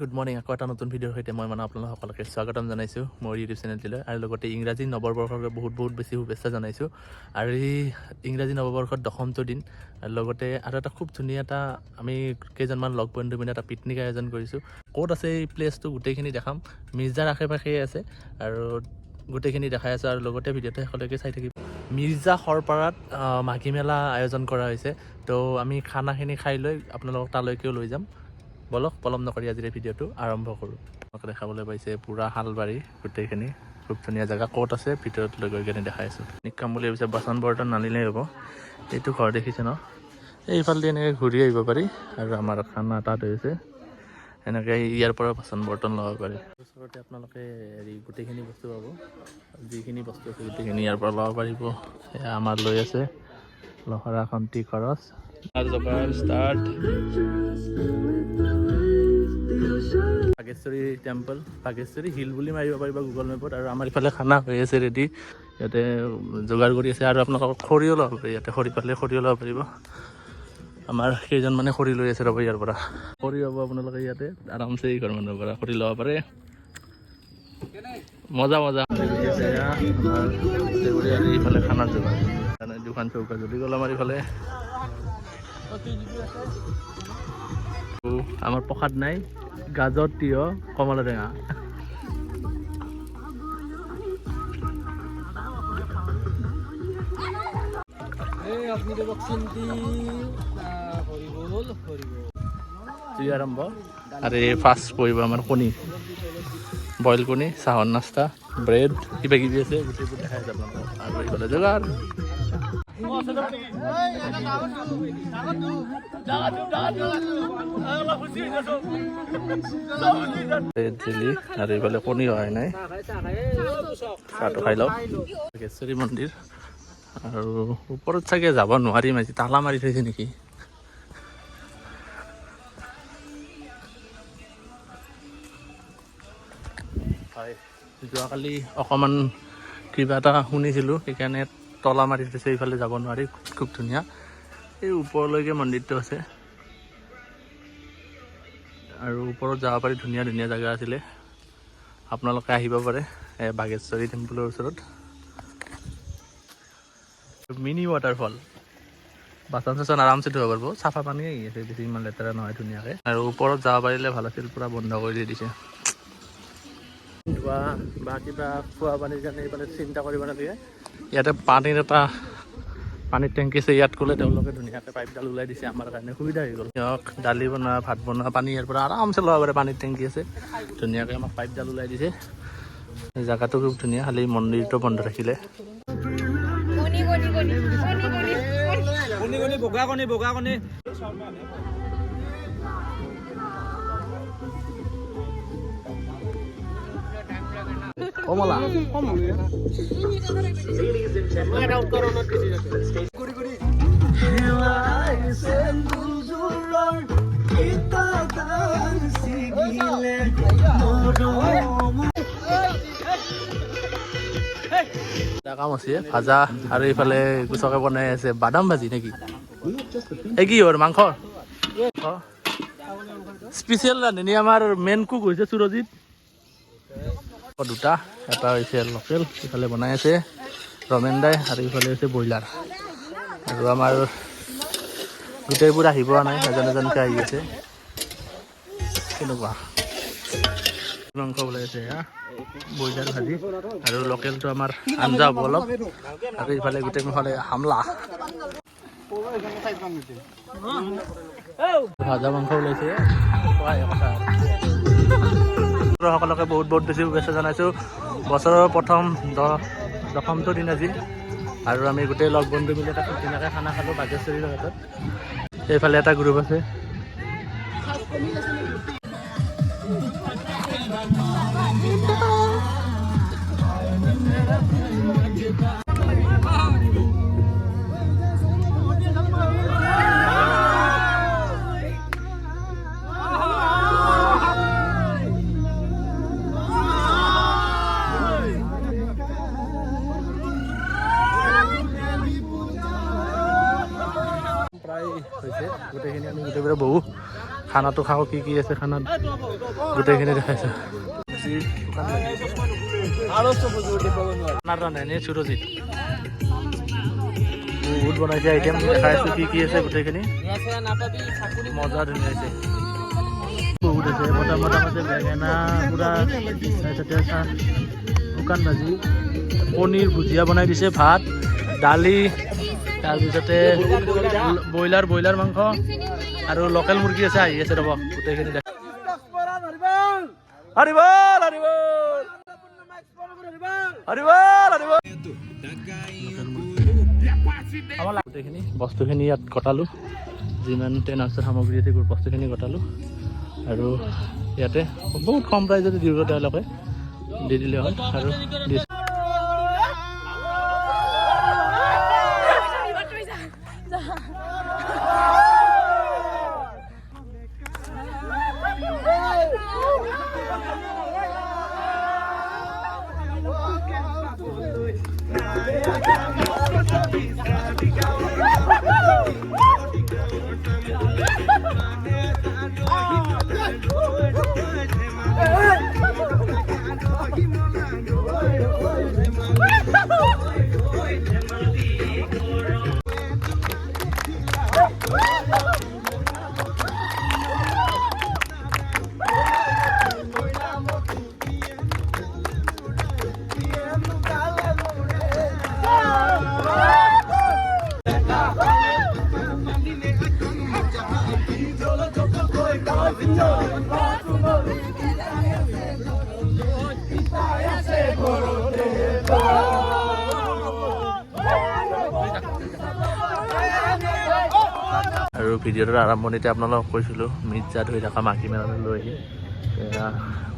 Good morning. আকৌ এটা নতুন ভিডিঅ'ৰ সৈতে মই আপোনালোক সকলোকে স্বাগতম জনাইছোঁ মোৰ ইউটিউব চেনেলটোলৈ, আৰু লগতে ইংৰাজী নৱবৰ্ষৰ বহুত বেছি শুভেচ্ছা জনাইছোঁ। আৰু এই ইংৰাজী নৱবৰ্ষত 10টো দিন, আৰু লগতে আৰু এটা খুব ধুনীয়া এটা আমি কেইজনমান লগ বন্ধু মিলি এটা পিকনিক আয়োজন কৰিছোঁ। ক'ত আছে এই প্লেচটো গোটেইখিনি দেখাম, মিৰ্জাৰ আশে পাশে আছে আৰু গোটেইখিনি দেখাই আছোঁ। আৰু লগতে ভিডিঅ'টো শেষলৈকে চাই থাকিব। মিৰ্জা সৰপাৰাত মাঘী মেলা আয়োজন কৰা হৈছে, তো আমি খানাখিনি খাই লৈ আপোনালোকক তালৈকেও লৈ যাম। বলক পলম নকৰি আজিৰ ভিডিঅ'টো আৰম্ভ কৰোঁ। আপোনালোকে দেখাবলৈ পাইছে পূৰা হালবাৰী, গোটেইখিনি খুব ধুনীয়া জেগা। ক'ত আছে ভিতৰত লৈ গৈ কিনে দেখাই আছোঁ। কাম বুলি ভাবিছে বাচন বৰ্তন নানিলেই হ'ব। এইটো ঘৰ দেখিছে ন, এইফালেদি এনেকৈ ঘূৰি আহিব পাৰি, আৰু আমাৰ খানা তাত হৈছে এনেকৈ ইয়াৰ পৰা বাচন বৰ্তন ল'ব পাৰি। ওচৰতে আপোনালোকে গোটেইখিনি বস্তু পাব, যিখিনি বস্তু আছে গোটেইখিনি ইয়াৰ পৰা ল'ব পাৰিব। এয়া আমাৰ লৈ আছে লহৰা খন্তি খৰচ start. Bageshwari temple, Bageshwari hill বুলি মাৰিব পাৰিব গুগল মেপত। আৰু আমাৰ ইফালে খানা হৈ আছে ৰেডি, ইয়াতে যোগাৰ কৰি আছে। আৰু আপোনালোকক খৰিও ল'ব পাৰি, ইয়াতে খৰি পালে খৰিও ল'ব পাৰিব। আমাৰ কেইজনমানে খৰি লৈ আছে ৰ'ব, ইয়াৰ পৰা খৰি হ'ব আপোনালোকে ইয়াতে আৰামছে এই ঘৰ মানুহৰ পৰা খৰি ল'ব পাৰে। মজা ইফালে খানাৰ যোগাৰ, দুখন চৌকা জ্বলি গ'ল আমাৰ ইফালে। আমাৰ প্ৰসাদ নাই, গাজৰ তিয়হ কমলা টেঙা। আৰম্ভ আৰু এই ফাৰ্ষ্ট পৰিব আমাৰ কণী, বইল কণী, চাহৰ নাস্তা, ব্ৰেড, কিবা কিবি আছে গোটেইবোৰ দেখাই যাব। আৰু এইফালে যোগাৰ জেলি, আৰু এইফালে কণী হয় নাই। চাহটো খাই লওক। বাগেশ্বৰী মন্দিৰ, আৰু ওপৰত চাগে যাব নোৱাৰিম, আজি তালা মাৰি থৈছে নেকি। হয়, যোৱাকালি অকণমান কিবা এটা শুনিছিলোঁ, সেইকাৰণে তলা মাৰি থৈছে, এইফালে যাব নোৱাৰি। খুব ধুনীয়া, এই ওপৰলৈকে মন্দিৰটো আছে, আৰু ওপৰত যাব পাৰি। ধুনীয়া জেগা আছিলে, আপোনালোকে আহিব পাৰে বাগেশ্বৰী টেম্পলৰ ওচৰত। মিনি ৱাটাৰফল, বাচন চাচন আৰামছে ধুব পাৰিব, চাফা পানী আহি আছে, বেছি ইমান লেতেৰা নহয়, ধুনীয়াকৈ। আৰু ওপৰত যাব পাৰিলে ভাল আছিল, পূৰা বন্ধ কৰি দিছে। ধোৱা বা কিবা খোৱা পানীৰ কাৰণে এইফালে চিন্তা কৰিব নালাগে। ইয়াতে পানীৰ টেংকি আছে, ইয়াত গ'লে তেওঁলোকে ধুনীয়াকৈ পাইপডাল ওলাই দিছে, আমাৰ কাৰণে সুবিধা হৈ গ'ল। সিহঁতক দালি বনোৱা, ভাত বনোৱা পানী ইয়াৰ পৰা আৰামছে ল'ব পাৰে। পানীৰ টেংকি আছে, ধুনীয়াকৈ আমাক পাইপডাল ওলাই দিছে। জেগাটো খুব ধুনীয়া, খালি মন্দিৰটো বন্ধ ৰাখিলে। কমলা কাম আছে ভাজা, আৰু এইফালে গুচকে বনাই আছে বাদাম ভাজি নেকি, এই কি হয় মাংস স্পেচিয়েল ৰান্ধনি। আমাৰ মেইন কুক হৈছে সুৰজিত। দুটা, এটা হৈছে লোকেল, ইফালে বনাই আছে ৰমেন দাই, আৰু ইফালে হৈছে ব্ৰইলাৰ। আৰু আমাৰ গোটেইবোৰ আহি পোৱা নাই, এজনকৈ আহি আছে। কেনেকুৱা মাংস ওলাই আছে, ব্ৰইলাৰ ভাজি, আৰু লোকেলটো আমাৰ আঞ্জা হ'ব অলপ। আৰু ইফালে গোটেই মহলে হামলা, ভাজা মাংস ওলাইছে। সকলোকে বহুত বেছি শুভেচ্ছা জনাইছোঁ। বছৰৰ প্ৰথম 10টো দিন আজি, আৰু আমি গোটেই লগ বন্ধু মিলি এটা খুব ধুনীয়াকৈ খানা খালোঁ বাগেশ্বৰীৰ হাতত। এইফালে এটা গ্ৰুপ আছে। প্ৰায় হৈছে গোটেইখিনি, আমি গোটেইবোৰে বহু খানাটো খাওঁ, কি আছে খানাত গোটেইখিনি দেখাইছোঁ। সুৰজিত বহুত বনাইছে আইটেম দেখাইছোঁ, কি আছে গোটেইখিনি মজা ধুনীয়া হৈছে। বহুত আছে মোটামুটি বেঙেনা পুৰা, তাৰপিছতে শুকান ভাজি, পনীৰ ভুজিয়া বনাই দিছে, ভাত দালি, তাৰপিছতে ব্ৰইলাৰ মাংস আৰু লোকেল মুৰ্গী আছে, আহি আছে ৰ'ব গোটেইখিনি দেখ। গোটেইখিনি বস্তুখিনি ইয়াত কটালোঁ, যিমান টেনাৰ্ছৰ সামগ্ৰী আছে বস্তুখিনি কটালোঁ আৰু ইয়াতে বহুত কম প্ৰাইজতে দিব, তেওঁলোকে দি দিলে হয় আৰু আৰু ভিডিঅ'টোৰ আৰম্ভণিতে আপোনালোকক কৈছিলোঁ মিৰ্জা ধৰি থকা মাঘী মেলালৈ লৈ আহি,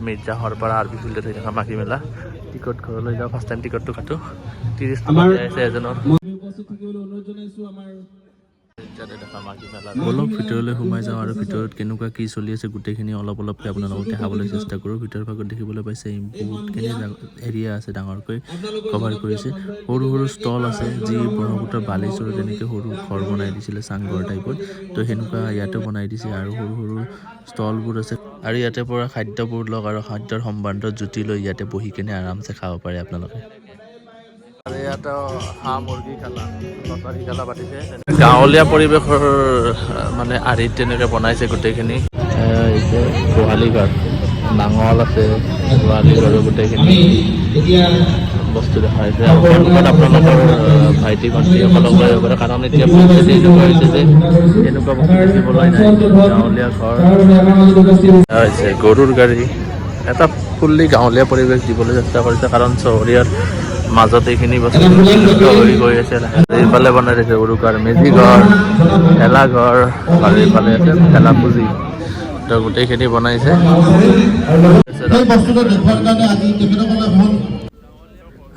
মিৰ্জা সৰপাৰা আৰ বি ফিল্ডত হৈ থকা মাঘী মেলা। টিকট ঘৰলৈ যাওঁ, ফাৰ্ষ্ট টাইম টিকটটো কাটো, 30 টকা আছে এজনৰ। অলপ ভিতৰলৈ সোমাই যাওঁ আৰু ভিতৰত কেনেকুৱা কি চলি আছে গোটেইখিনি অলপকৈ আপোনালোকক দেখাবলৈ চেষ্টা কৰোঁ। ভিতৰৰ ভাগত দেখিবলৈ পাইছে বহুতখিনি এৰিয়া আছে, ডাঙৰকৈ কভাৰ কৰিছে। সৰু ষ্টল আছে, যি ব্ৰহ্মপুত্ৰৰ বালিচৰত তেনেকৈ সৰু ঘৰ বনাই দিছিলে চাংঘৰ টাইপত, তো সেনেকুৱা ইয়াতো বনাই দিছে আৰু সৰু ষ্টলবোৰ আছে। আৰু ইয়াতে পৰা খাদ্যবোৰ লওক আৰু খাদ্যৰ সম্বন্ধত জুতি লৈ ইয়াতে বহি কেনে আৰামছে খাব পাৰে আপোনালোকে। আৰু ইয়াতো হাঁহ মুৰ্গী খালা, লটাৰী খেলা পাতিছে। গাঁৱলীয়া পৰিৱেশৰ মানে আৰ্হিত তেনেকৈ বনাইছে গোটেইখিনি। গোহালি ঘৰ, নাঙল আছে, গোহালি ঘৰৰ গোটেইখিনি বস্তু দেখাইছে। আপোনালোকৰ ভাইটি ভণ্টিসকলক লৈ আহিব পাৰে, কাৰণ এতিয়া পৰিস্থিতি এনেকুৱা হৈছে যে এনেকুৱা বস্তু দেখিবলৈ নাই। গাঁৱলীয়া ঘৰ হৈছে, গৰুৰ গাড়ী, এটা ফুল্লি গাঁৱলীয়া পৰিৱেশ দিবলৈ চেষ্টা কৰিছে, কাৰণ চহৰীয়াৰ মাজত এইখিনি বস্তু হৈ গৈ আছে। এইফালে বনাই দিছে উৰুকাৰ মেজি ঘৰ, ভেলা ঘৰ, আৰু এইফালে আছে ভেলা পুজি, তো গোটেইখিনি বনাইছে।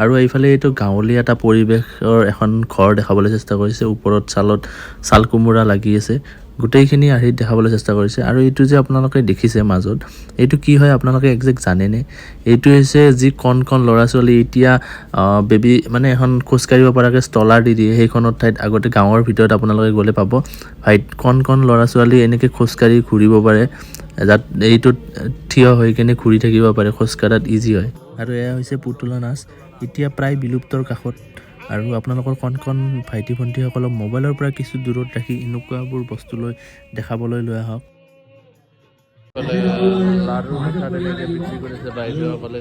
আৰু এইফালে এইটো গাঁৱলীয়া এটা পৰিৱেশৰ এখন ঘৰ দেখাবলৈ চেষ্টা কৰিছে, ওপৰত ছাল কোমোৰা লাগি আছে, গোটেইখিনি আৰ্হিত দেখাবলৈ চেষ্টা কৰিছে। আৰু এইটো যে আপোনালোকে দেখিছে মাজত, এইটো কি হয় আপোনালোকে একজেক্ট জানেনে? এইটো হৈছে যি কণ ল'ৰা ছোৱালী এতিয়া বেবী মানে এখন খোজকাঢ়িব পৰাকৈ ষ্টলাৰ দি দিয়ে, সেইখনৰ ঠাইত আগতে গাঁৱৰ ভিতৰত আপোনালোকে গ'লে পাব কণ ল'ৰা ছোৱালী এনেকৈ খোজকাঢ়ি ঘূৰিব পাৰে, যাত এইটোত থিয় হৈ কেনে ঘূৰি থাকিব পাৰে, খোজকাঢ়াত ইজি হয়। আৰু এয়া হৈছে পুতলা নাচ, এতিয়া প্ৰায় বিলুপ্তৰ কাষত। আৰু আপোনালোকৰ কণ ভাইটি ভণ্টিসকলক মোবাইলৰ পৰা কিছু দূৰত ৰাখি এনেকুৱাবোৰ বস্তু দেখাবলৈ লৈ আহক। লাৰু মিঠা তেনেকৈ বিক্ৰী কৰিছে বাইদেউসকলে।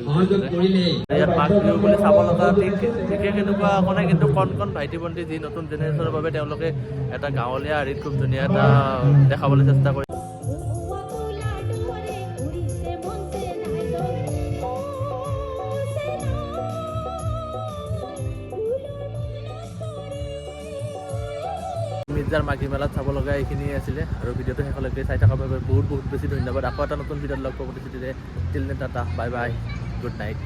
ইয়াত মাঘ বিহু বুলি চাব লগা বিশেষ এনেকুৱা নাই, কিন্তু কণ ভাইটি ভণ্টি যি নতুন জেনেৰেশ্যনৰ বাবে তেওঁলোকে এটা গাঁৱলীয়া আৰ্হিত খুব ধুনীয়া এটা দেখাবলৈ চেষ্টা কৰিছে। মিৰ্জাৰ মাঘী মেলাত চাব লগা এইখিনিয়ে আছিলে, আৰু ভিডিঅ'টো শেষলৈকে চাই থকাৰ বাবে বহুত বেছি ধন্যবাদ। আকৌ এটা নতুন ভিডিঅ'ত লগ পাব, till then tata, bye bye, good night.